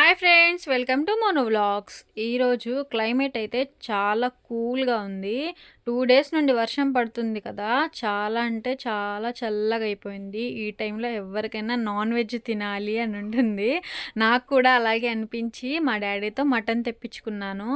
Hi friends, welcome to mono vlogs. ఈరోజు climate అయితే చాలా కూల్గా ఉంది. 2 డేస్ నుండి వర్షం పడుతుంది కదా, చాలా అంటే చాలా చల్లగా అయిపోయింది. ఈ టైంలో ఎవరికైనా నాన్ వెజ్ తినాలి అని ఉంటుంది. నాకు కూడా అలాగే అనిపించి మా డాడీతో మటన్ తెప్పించుకున్నాను.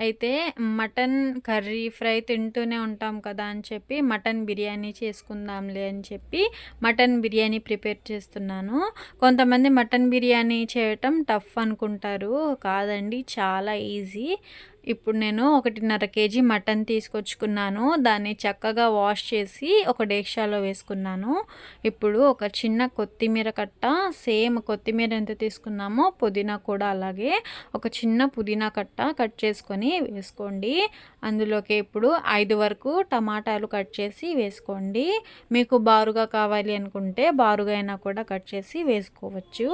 అయితే మటన్ కర్రీ ఫ్రై తింటూనే ఉంటాం కదా అని చెప్పి మటన్ బిర్యానీ చేసుకుందాంలే అని చెప్పి మటన్ బిర్యానీ ప్రిపేర్ చేస్తున్నాను. కొంతమంది మటన్ బిర్యానీ చేయటం టఫ్ అనుకుంటారు. కాదండి, చాలా ఈజీ. ఇప్పుడు నేను 1.5 కేజీ మటన్ తీసుకొచ్చుకున్నాను. దాన్ని చక్కగా వాష్ చేసి ఒక డేక్షాలో వేసుకున్నాను. ఇప్పుడు ఒక చిన్న కొత్తిమీర కట్ట, సేమ్ కొత్తిమీర ఎంత తీసుకున్నామో పుదీనా కూడా అలాగే ఒక చిన్న పుదీనా కట్ట కట్ చేసుకొని వేసుకోండి. అందులోకి ఇప్పుడు 5 వరకు టమాటాలు కట్ చేసి వేసుకోండి. మీకు బారుగా కావాలి అనుకుంటే బారుగా అయినా కూడా కట్ చేసి వేసుకోవచ్చు.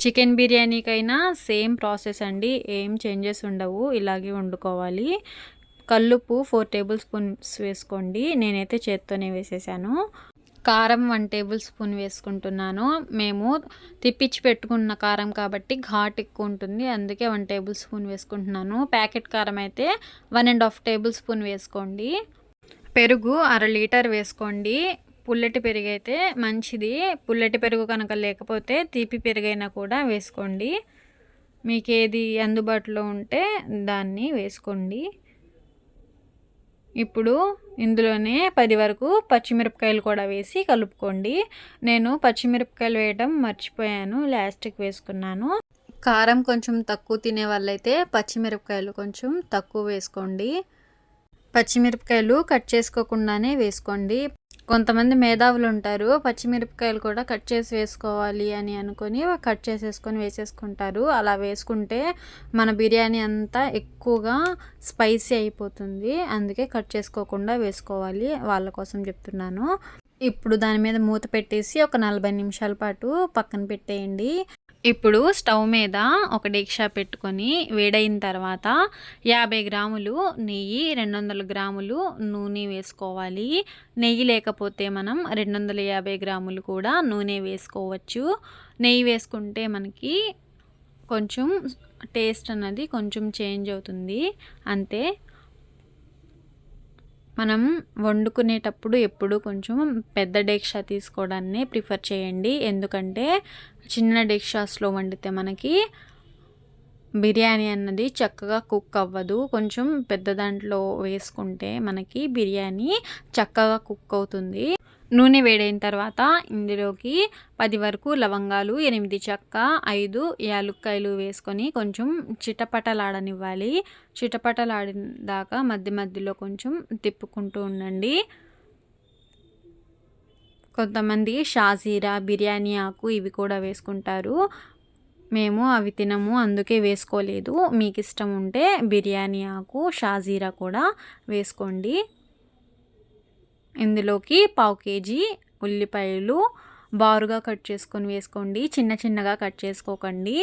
చికెన్ బిర్యానీకైనా సేమ్ ప్రాసెస్ అండి, ఏం చేంజెస్ ఉండవు, ఇలాగే వండుకోవాలి. కల్లుప్పు 4 టేబుల్ స్పూన్స్ వేసుకోండి. నేనైతే చేత్తోనే వేసేసాను. కారం 1 టేబుల్ స్పూన్ వేసుకుంటున్నాను. మేము తిప్పించి పెట్టుకున్న కారం కాబట్టి ఘాట్ ఎక్కువ ఉంటుంది, అందుకే 1 టేబుల్ స్పూన్ వేసుకుంటున్నాను. ప్యాకెట్ కారం అయితే 1.5 టేబుల్ స్పూన్ వేసుకోండి. పెరుగు 1/2 లీటర్ వేసుకోండి. పుల్లటి పెరుగు అయితే మంచిది. పుల్లటి పెరుగు కనుక లేకపోతే తీపి పెరుగైనా కూడా వేసుకోండి. మీకు ఏది అందుబాటులో ఉంటే దాన్ని వేసుకోండి. ఇప్పుడు ఇందులోనే 10 వరకు పచ్చిమిరపకాయలు కూడా వేసి కలుపుకోండి. నేను పచ్చిమిరపకాయలు వేయడం మర్చిపోయాను, లాస్ట్కి వేసుకున్నాను. కారం కొంచెం తక్కువ తినే వాళ్ళైతే పచ్చిమిరపకాయలు కొంచెం తక్కువ వేసుకోండి. పచ్చిమిరపకాయలు కట్ చేసుకోకుండానే వేసుకోండి. కొంతమంది మేధావులు ఉంటారు, పచ్చిమిరపకాయలు కూడా కట్ చేసి వేసుకోవాలి అని అనుకొని కట్ చేసేసుకొని వేసేసుకుంటారు. అలా వేసుకుంటే మన బిర్యానీ అంతా ఎక్కువగా స్పైసీ అయిపోతుంది. అందుకే కట్ చేసుకోకుండా వేసుకోవాలి, వాళ్ళ కోసం చెప్తున్నాను. ఇప్పుడు దాని మీద మూత పెట్టేసి ఒక 40 నిమిషాల పాటు పక్కన పెట్టేయండి. ఇప్పుడు స్టవ్ మీద ఒక డేక్షా పెట్టుకొని వేడైన తర్వాత 50 గ్రాములు నెయ్యి, 200 గ్రాములు నూనె వేసుకోవాలి. నెయ్యి లేకపోతే మనం 250 గ్రాములు కూడా నూనె వేసుకోవచ్చు. నెయ్యి వేసుకుంటే మనకి కొంచెం టేస్ట్ అన్నది కొంచెం చేంజ్ అవుతుంది, అంతే. మనం వండుకునేటప్పుడు ఎప్పుడు కొంచెం పెద్ద డేక్షా తీసుకోవడాన్ని ప్రిఫర్ చేయండి. ఎందుకంటే చిన్న డేక్షాస్లో వండితే మనకి బిర్యానీ అన్నది చక్కగా కుక్ అవ్వదు. కొంచెం పెద్ద దాంట్లో వేసుకుంటే మనకి బిర్యానీ చక్కగా కుక్ అవుతుంది. నూనె వేడైన తర్వాత ఇందులోకి 10 వరకు లవంగాలు, 8 చెక్క, 5 యాలుక్కాయలు వేసుకొని కొంచెం చిటపటలాడనివ్వాలి. చిటపటలాడిన దాకా మధ్య మధ్యలో కొంచెం తిప్పుకుంటూ ఉండండి. కొంతమంది షాజీరా, బిర్యానీ ఆకు ఇవి కూడా వేసుకుంటారు. మేము అవి తినము, అందుకే వేసుకోలేదు. మీకు ఇష్టం ఉంటే బిర్యానీ ఆకు, షాజీరా కూడా వేసుకోండి. ఇందులోకి 1/4 కేజీ ఉల్లిపాయలు బారుగా కట్ చేసుకొని వేసుకోండి. చిన్న చిన్నగా కట్ చేసుకోకండి.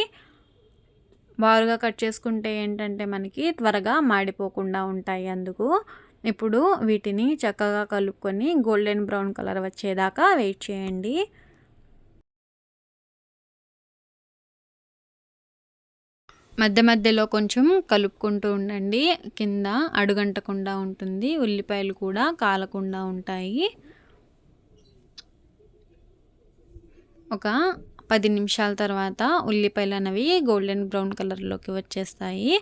బారుగా కట్ చేసుకుంటే ఏంటంటే మనకి త్వరగా మాడిపోకుండా ఉంటాయి, అందుకు. ఇప్పుడు వీటిని చక్కగా కలుపుకొని గోల్డెన్ బ్రౌన్ కలర్ వచ్చేదాకా వెయిట్ చేయండి. మధ్య మధ్యలో కొంచెం కలుపుకుంటూ ఉండండి, కింద అడుగంటకుండా ఉంటుంది, ఉల్లిపాయలు కూడా కాలకుండా ఉంటాయి. ఒక 10 నిమిషాల తర్వాత ఉల్లిపాయలు అనేవి గోల్డెన్ బ్రౌన్ కలర్లోకి వచ్చేస్తాయి.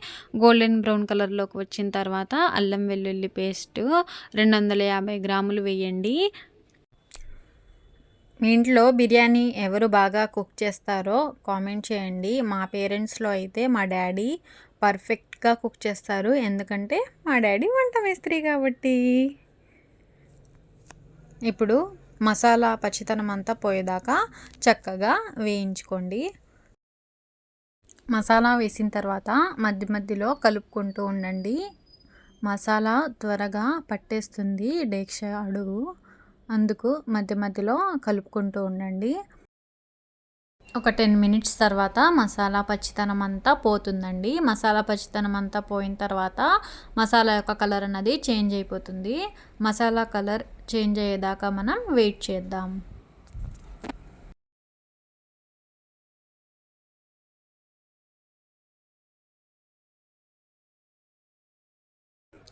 గోల్డెన్ బ్రౌన్ కలర్లోకి వచ్చిన తర్వాత అల్లం వెల్లుల్లి పేస్ట్ 250 గ్రాములు వేయండి. మీ ఇంట్లో బిర్యానీ ఎవరు బాగా కుక్ చేస్తారో కామెంట్ చేయండి. మా పేరెంట్స్లో అయితే మా డాడీ పర్ఫెక్ట్గా కుక్ చేస్తారు, ఎందుకంటే మా డాడీ వంట మేస్త్రి కాబట్టి. ఇప్పుడు మసాలా పచ్చితనం అంతా పోయేదాకా చక్కగా వేయించుకోండి. మసాలా వేసిన తర్వాత మధ్య మధ్యలో కలుపుకుంటూ ఉండండి. మసాలా త్వరగా పట్టేస్తుంది డేక్షా అడుగు, అందుకు మధ్య మధ్యలో కలుపుకుంటూ ఉండండి. ఒక 10 మినిట్స్ తర్వాత మసాలా పచ్చితనం అంతా పోతుందండి. మసాలా పచ్చితనం అంతా పోయిన తర్వాత మసాలా యొక్క కలర్ అన్నది చేంజ్ అయిపోతుంది. మసాలా కలర్ చేంజ్ అయ్యేదాకా మనం వెయిట్ చేద్దాం.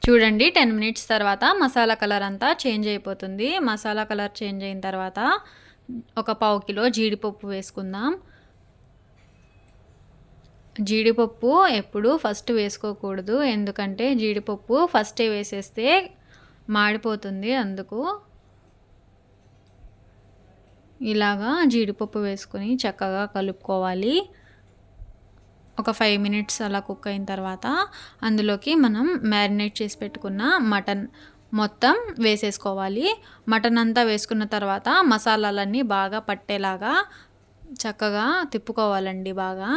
చూడండి 10 మినిట్స్ తర్వాత మసాలా కలర్ అంతా చేంజ్ అయిపోతుంది. మసాలా కలర్ చేంజ్ అయిన తర్వాత ఒక పావు కిలో జీడిపప్పు వేసుకుందాం. జీడిపప్పు ఎప్పుడు ఫస్ట్ వేసుకోకూడదు. ఎందుకంటే జీడిపప్పు ఫస్టే వేసేస్తే మాడిపోతుంది. అందుకు ఇలాగా జీడిపప్పు వేసుకొని చక్కగా కలుపుకోవాలి. ఒక 5 మినిట్స్ అలా కుక్ అయిన తర్వాత అందులోకి మనం మ్యారినేట్ చేసి పెట్టుకున్న మటన్ మొత్తం వేసేసుకోవాలి. మటన్ అంతా వేసుకున్న తర్వాత మసాలాలన్నీ బాగా పట్టేలాగా చక్కగా తిప్పుకోవాలండి బాగా.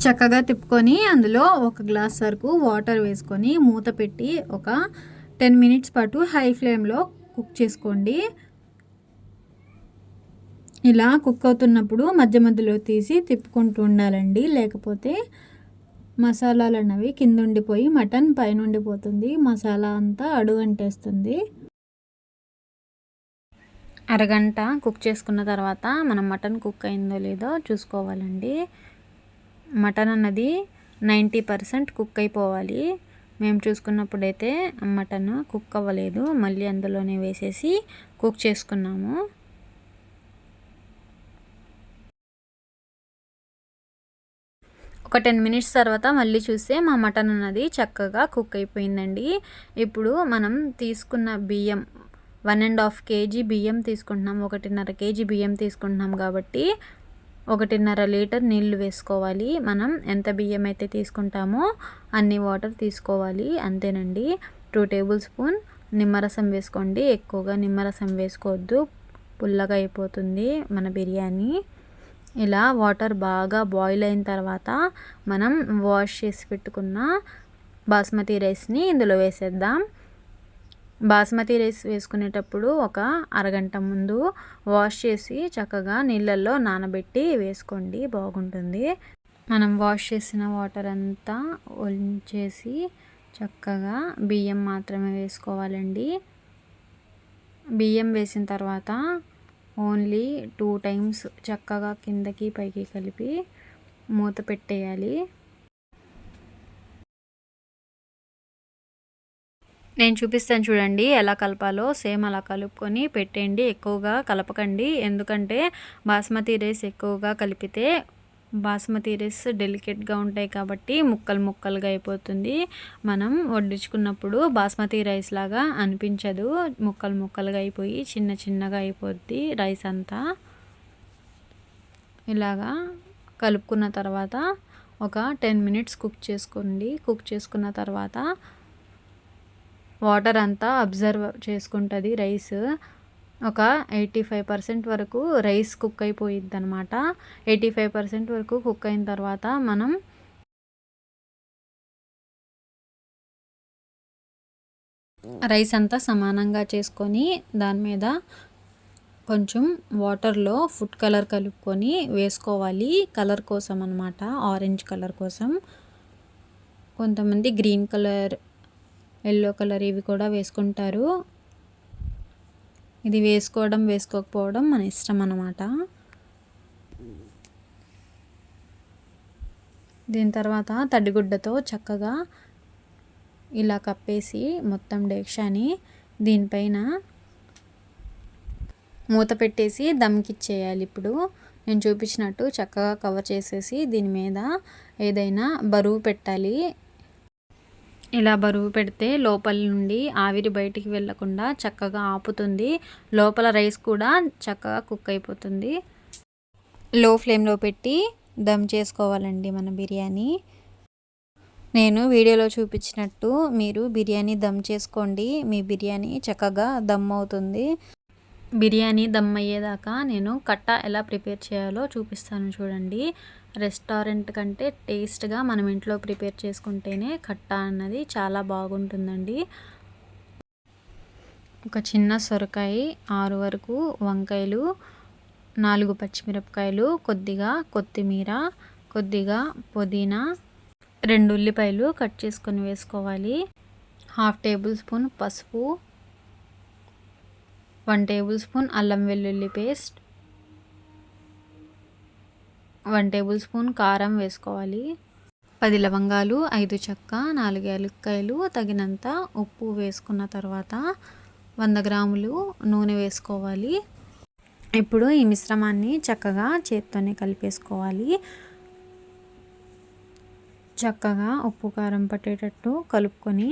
చక్కగా తిప్పుకొని అందులో ఒక గ్లాస్ వరకు వాటర్ వేసుకొని మూత పెట్టి ఒక 10 మినిట్స్ పాటు హై ఫ్లేమ్లో కుక్ చేసుకోండి. ఇలా కుక్ అవుతున్నప్పుడు మధ్య మధ్యలో తీసి తిప్పుకుంటూ ఉండాలండి. లేకపోతే మసాలాలు అన్నవి కింద ఉండిపోయి మటన్ పైన ఉండిపోతుంది. మసాలా అంతా అడుగంటేస్తుంది. అరగంట కుక్ చేసుకున్న తర్వాత మనం మటన్ కుక్ అయిందో లేదో చూసుకోవాలండి. మటన్ అన్నది 90% కుక్ అయిపోవాలి. మేము చూసుకున్నప్పుడైతే మటన్ కుక్ అవ్వలేదు. మళ్ళీ అందులోనే వేసేసి కుక్ చేసుకున్నాము. ఒక 10 మినిట్స్ తర్వాత మళ్ళీ చూస్తే మా మటన్ అన్నది చక్కగా కుక్ అయిపోయిందండి. ఇప్పుడు మనం తీసుకున్న బియ్యం 1.5 కేజీ బియ్యం తీసుకుంటున్నాం. 1.5 కేజీ బియ్యం తీసుకుంటున్నాం కాబట్టి 1.5 లీటర్ నీళ్లు వేసుకోవాలి. మనం ఎంత బియ్యం అయితే తీసుకుంటామో అన్ని వాటర్ తీసుకోవాలి. అంతేనండి. 2 టేబుల్ స్పూన్ నిమ్మరసం వేసుకోండి. ఎక్కువగా నిమ్మరసం వేసుకోవద్దు, పుల్లగా అయిపోతుంది మన బిర్యానీ. ఇలా వాటర్ బాగా బాయిల్ అయిన తర్వాత మనం వాష్ చేసి పెట్టుకున్న బాస్మతి రైస్ని ఇందులో వేసేద్దాం. బాస్మతి రైస్ వేసుకునేటప్పుడు ఒక అరగంట ముందు వాష్ చేసి చక్కగా నీళ్ళల్లో నానబెట్టి వేసుకోండి, బాగుంటుంది. మనం వాష్ చేసిన వాటర్ అంతా వంచేసి చక్కగా బియ్యం మాత్రమే వేసుకోవాలండి. బియ్యం వేసిన తర్వాత ఓన్లీ 2 టైమ్స్ చక్కగా కిందకి పైకి కలిపి మూత పెట్టేయాలి. నేను చూపిస్తాను చూడండి ఎలా కలపాలో. సేమ్ అలా కలుపుకొని పెట్టండి. ఎక్కువగా కలపకండి. ఎందుకంటే బాస్మతి రైస్ ఎక్కువగా కలిపితే బాస్మతి రైస్ డెలికేట్గా ఉంటాయి కాబట్టి ముక్కలు ముక్కలుగా అయిపోతుంది. మనం వడ్డించుకున్నప్పుడు బాస్మతి రైస్ లాగా అనిపించదు. ముక్కలు ముక్కలుగా అయిపోయి చిన్న చిన్నగా అయిపోద్ది రైస్ అంతా. ఇలాగా కలుపుకున్న తర్వాత ఒక 10 మినిట్స్ కుక్ చేసుకోండి. కుక్ చేసుకున్న తర్వాత వాటర్ అంతా అబ్జర్వ్ చేసుకుంటుంది రైస్. ఒక 85% వరకు రైస్ కుక్ అయిపోయిద్ది అనమాట. 85% వరకు కుక్ అయిన తర్వాత మనం రైస్ అంతా సమానంగా చేసుకొని దాని మీద కొంచెం వాటర్లో ఫుడ్ కలర్ కలుపుకొని వేసుకోవాలి. కలర్ కోసం అనమాట, ఆరెంజ్ కలర్ కోసం. కొంతమంది గ్రీన్ కలర్, ఎల్లో కలర్ ఇవి కూడా వేసుకుంటారు. ఇది వేసుకోవడం వేసుకోకపోవడం మన ఇష్టం అన్నమాట. దీని తర్వాత తడిగుడ్డతో చక్కగా ఇలా కప్పేసి మొత్తం డేక్షాని దీనిపైన మూత పెట్టేసి దమ్కిచ్చేయాలి. ఇప్పుడు నేను చూపించినట్టు చక్కగా కవర్ చేసేసి దీని మీద ఏదైనా బరువు పెట్టాలి. ఇలా బరువు పెడితే లోపల నుండి ఆవిరి బయటికి వెళ్ళకుండా చక్కగా ఆపుతుంది. లోపల రైస్ కూడా చక్కగా కుక్ అయిపోతుంది. లో ఫ్లేమ్లో పెట్టి దమ్ చేసుకోవాలండి మన బిర్యానీ. నేను వీడియోలో చూపించినట్టు మీరు బిర్యానీ దమ్ చేసుకోండి. మీ బిర్యానీ చక్కగా దమ్ అవుతుంది. బిర్యానీ దమ్ అయ్యేదాకా నేను కట్ట ఎలా ప్రిపేర్ చేయాలో చూపిస్తాను చూడండి. రెస్టారెంట్ కంటే టేస్ట్గా మనం ఇంట్లో ప్రిపేర్ చేసుకుంటేనే కట్ట అన్నది చాలా బాగుంటుందండి. ఒక చిన్న సొరకాయ, 6 వరకు వంకాయలు, 4 పచ్చిమిరపకాయలు, కొద్దిగా కొత్తిమీర, కొద్దిగా పుదీనా, 2 ఉల్లిపాయలు కట్ చేసుకొని వేసుకోవాలి. 1/2 టేబుల్ స్పూన్ పసుపు, 1 టేబుల్ స్పూన్ అల్లం వెల్లుల్లి పేస్ట్, 1 టేబుల్ స్పూన్ కారం వేసుకోవాలి. 10 లవంగాలు, 5 చెక్క, 4 యాలక్కాయలు, తగినంత ఉప్పు వేసుకున్న తర్వాత 100 గ్రాములు నూనె వేసుకోవాలి. ఇప్పుడు ఈ మిశ్రమాన్ని చక్కగా చేత్తోనే కలిపేసుకోవాలి. చక్కగా ఉప్పు కారం పట్టేటట్టు కలుపుకొని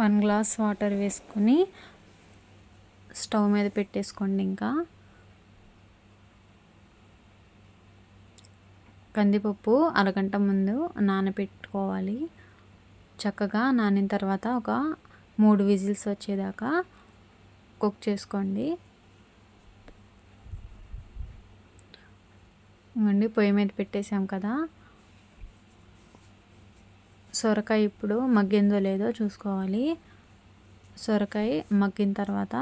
1 గ్లాస్ వాటర్ వేసుకొని స్టవ్ మీద పెట్టేసుకోండి. ఇంకా కందిపప్పు అరగంట ముందు నానబెట్టుకోవాలి. చక్కగా నానిన తర్వాత ఒక 3 విజిల్స్ వచ్చేదాకా కుక్ చేసుకోండి. ఇవ్వండి, పొయ్యి మీద పెట్టేసాం కదా. సొరకాయ ఇప్పుడు మగ్గిందో లేదో చూసుకోవాలి. సొరకాయ మగ్గిన తర్వాత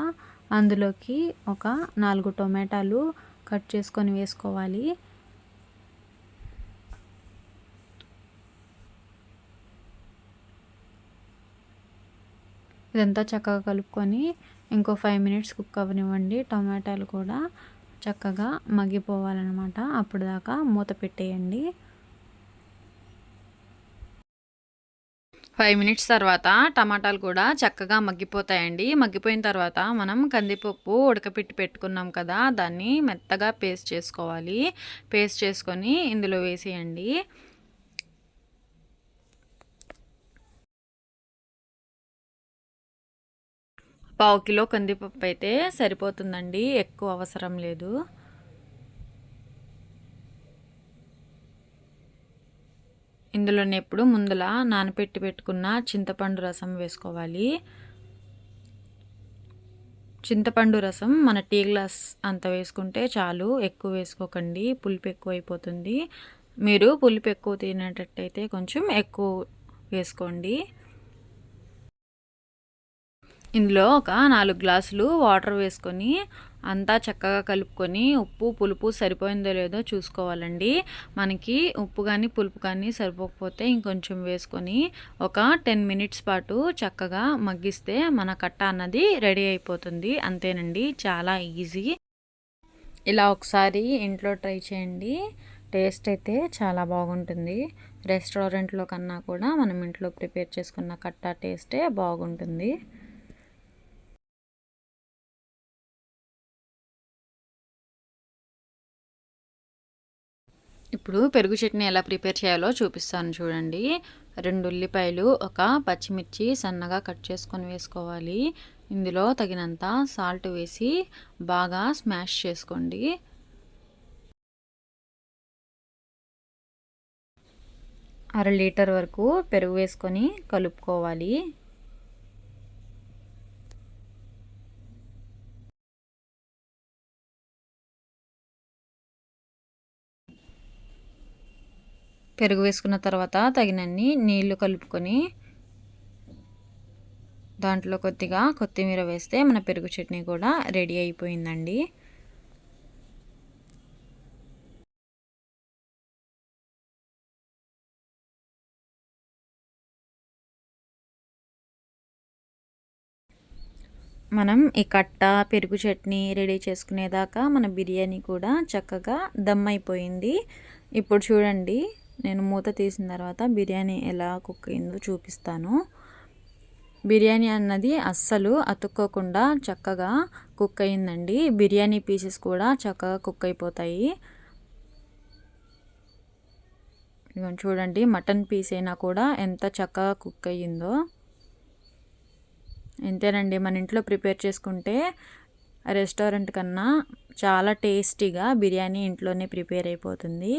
అందులోకి ఒక 4 టొమాటోలు కట్ చేసుకొని వేసుకోవాలి. ఇదంతా చక్కగా కలుపుకొని ఇంకో 5 మినిట్స్ కుక్ అవ్వనివ్వండి. టొమాటోలు కూడా చక్కగా మగ్గిపోవాలన్నమాట. అప్పుడు దాకా మూత పెట్టేయండి. 5 మినిట్స్ తర్వాత టమాటాలు కూడా చక్కగా మగ్గిపోతాయండి. మగ్గిపోయిన తర్వాత మనం కందిపప్పు ఉడకపెట్టి పెట్టుకున్నాం కదా, దాన్ని మెత్తగా పేస్ట్ చేసుకోవాలి. పేస్ట్ చేసుకొని ఇందులో వేసేయండి. పావు కిలో కందిపప్పు అయితే సరిపోతుందండి, ఎక్కువ అవసరం లేదు. ఇందులోనే ఇప్పుడు ముందులా నానపెట్టి పెట్టుకున్న చింతపండు రసం వేసుకోవాలి. చింతపండు రసం మన టీ గ్లాస్ అంత వేసుకుంటే చాలు, ఎక్కువ వేసుకోకండి, పులుపు ఎక్కువ అయిపోతుంది. మీరు పులుపు ఎక్కువ తినేటట్టయితే కొంచెం ఎక్కువ వేసుకోండి. ఇందులో ఒక 4 గ్లాసులు వాటర్ వేసుకొని అంతా చక్కగా కలుపుకొని ఉప్పు పులుపు సరిపోయిందో లేదో చూసుకోవాలండి. మనకి ఉప్పు కానీ పులుపు కానీ సరిపోకపోతే ఇంకొంచెం వేసుకొని ఒక 10 మినిట్స్ పాటు చక్కగా మగ్గిస్తే మన కట్ట అన్నది రెడీ అయిపోతుంది. అంతేనండి, చాలా ఈజీ. ఇలా ఒకసారి ఇంట్లో ట్రై చేయండి. టేస్ట్ అయితే చాలా బాగుంటుంది. రెస్టారెంట్లో కన్నా కూడా మనం ఇంట్లో ప్రిపేర్ చేసుకున్న కట్ట టేస్టే బాగుంటుంది. ఇప్పుడు పెరుగు చట్నీ ఎలా ప్రిపేర్ చేయాలో చూపిస్తాను చూడండి. 2 ఉల్లిపాయలు, ఒక పచ్చిమిర్చి సన్నగా కట్ చేసుకొని వేసుకోవాలి. ఇందులో తగినంత సాల్ట్ వేసి బాగా స్మాష్ చేసుకోండి. అర లీటర్ వరకు పెరుగు వేసుకొని కలుపుకోవాలి. పెరుగు వేసుకున్న తర్వాత తగినన్ని నీళ్లు కలుపుకొని దాంట్లో కొద్దిగా కొత్తిమీర వేస్తే మన పెరుగు చట్నీ కూడా రెడీ అయిపోయిందండి. మనం ఈ కట్ట పెరుగు చట్నీ రెడీ చేసుకునేదాకా మన బిర్యానీ కూడా చక్కగా దమ్ అయిపోయింది. ఇప్పుడు చూడండి, నేను మూత తీసిన తర్వాత బిర్యానీ ఎలా కుక్ అయిందో చూపిస్తాను. బిర్యానీ అన్నది అస్సలు అతుక్కోకుండా చక్కగా కుక్ అయిందండి. బిర్యానీ పీసెస్ కూడా చక్కగా కుక్ అయిపోతాయి. ఇదిగోండి చూడండి, మటన్ పీస్ అయినా కూడా ఎంత చక్కగా కుక్ అయ్యిందో. ఇంతేనండి, మన ఇంట్లో ప్రిపేర్ చేసుకుంటే రెస్టారెంట్ కన్నా చాలా టేస్టీగా బిర్యానీ ఇంట్లోనే ప్రిపేర్ అయిపోతుంది.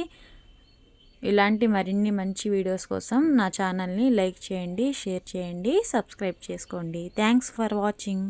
ఇలాంటి మరిన్ని మంచి వీడియోస్ కోసం నా ఛానల్ని లైక్ చేయండి, షేర్ చేయండి, సబ్స్క్రైబ్ చేసుకోండి. Thanks for watching.